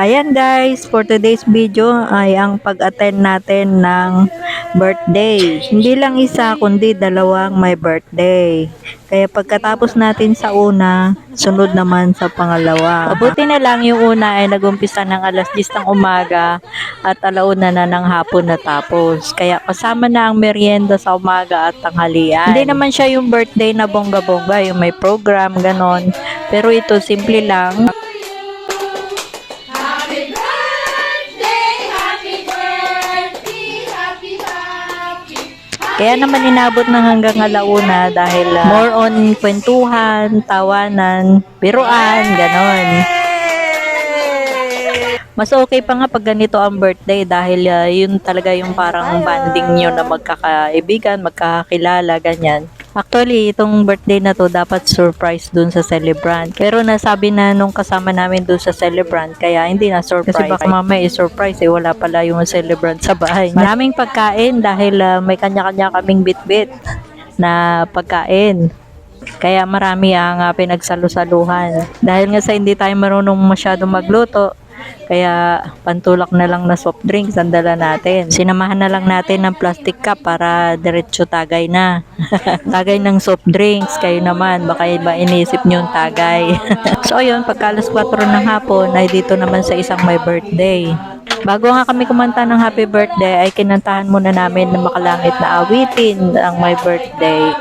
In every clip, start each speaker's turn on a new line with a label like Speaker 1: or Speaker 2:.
Speaker 1: Ayan guys, for today's video ay ang pag-attend natin ng birthday. Hindi lang isa kundi dalawang may birthday. Kaya pagkatapos natin sa una, sunod naman sa pangalawa. Mabuti na lang yung una ay nagumpisa ng alas 10 ng umaga at alauna na ng hapon natapos. Kaya kasama na ang merienda sa umaga at tanghalian. Hindi naman siya yung birthday na bongga-bongga, yung may program, ganon. Pero ito simple lang. Kaya naman inabot ng hanggang alauna dahil more on kwentuhan, tawanan, biruan, ganon. Mas okay pa nga pag ganito ang birthday dahil yun talaga yung parang banding nyo na magkakaibigan, magkakakilala, ganyan. Actually, itong birthday na to dapat surprise dun sa celebrant. Pero nasabi na nung kasama namin dun sa celebrant, kaya hindi na surprise. Kasi baka mamaya i-surprise wala pala yung celebrant sa bahay. Maraming pagkain dahil may kanya-kanya kaming bit-bit na pagkain. Kaya marami ang pinagsalusaluhan. Dahil nga sa hindi tayo marunong masyado magluto, kaya pantulak na lang na soft drinks ang dala natin. Sinamahan na lang natin ng plastic cup para diretso tagay na. Tagay ng soft drinks, kayo naman, baka iba inisip nyo yung tagay. So ayun, pagka alas 4 ng hapon ay dito naman sa isang may birthday. Bago nga kami kumanta ng happy birthday ay kinantahan muna namin na makalangit na awitin ang my birthday.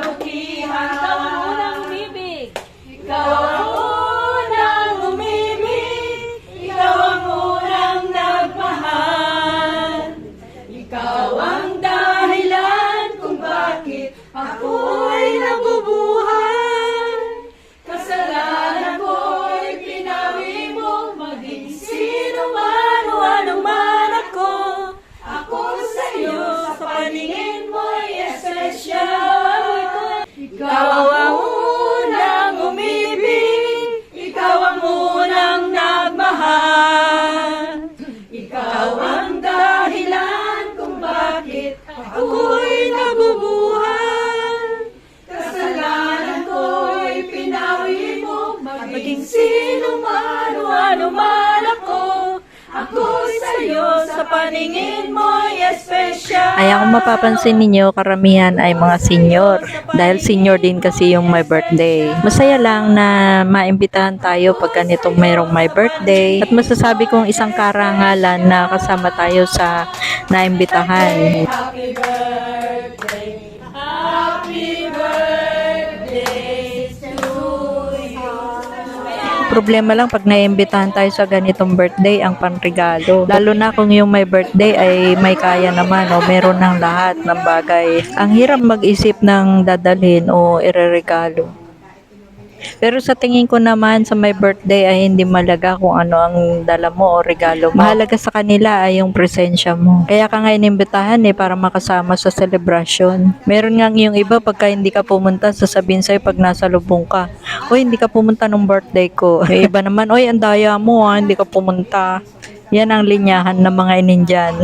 Speaker 2: Ako'y nabubuhay, kasalanan ko'y pinawi mo, maging sino man o ano man ako. Ako sa'yo, sa paningin mo'y espesyal. Ikaw ang unang umibig, ikaw ang unang nagmahal. Ikaw ang dahilan kung bakit ako'y nabubuhay. Maging sino man o ano man ako sa'yo, sa paningin mo'y espesyal.
Speaker 1: Ay kung mapapansin ninyo, karamihan ay mga senior. Dahil senior din kasi yung my birthday. Masaya lang na maimbitahan tayo pag ganitong mayroong my birthday. At masasabi kong isang karangalan na kasama tayo sa naimbitahan.
Speaker 2: Happy birthday, happy birthday to you.
Speaker 1: Problema lang pag naimbitahan tayo sa ganitong birthday ang panregalo. Lalo na kung yung may birthday ay may kaya naman o meron ng lahat ng bagay. Ang hirap mag-isip ng dadalhin o ireregalo. Pero sa tingin ko naman sa may birthday ay hindi malaga kung ano ang dala mo o regalo mo. Mahalaga sa kanila ay yung presensya mo. Kaya ka nga inimbitahan para makasama sa celebration. Meron nga yung iba pagka hindi ka pumunta, sasabihin sa'yo pag nasa lubong ka, "Uy, hindi ka pumunta nung birthday ko." May iba naman, "Uy, ang daya mo hindi ka pumunta." Yan ang linyahan ng mga inindiyan.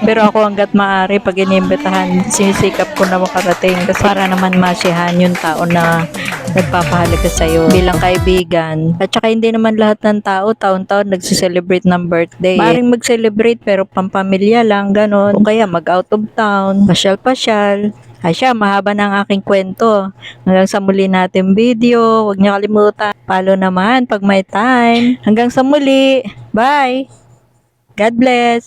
Speaker 1: Pero ako hanggat maaari pag inimbitahan, sinisikap ko na makarating kasi para naman masiyahan yung tao na nagpapahalaga sa'yo bilang kaibigan. At saka hindi naman lahat ng tao taon-taon nagsiselebrate ng birthday. Maaaring mag-celebrate pero pampamilya lang, ganon. O kaya mag-out of town, pasyal-pasyal. Ay siya, mahaba na ang aking kwento. Hanggang sa muli natin video. Huwag niyo kalimutan. Follow naman pag may time. Hanggang sa muli. Bye! God bless!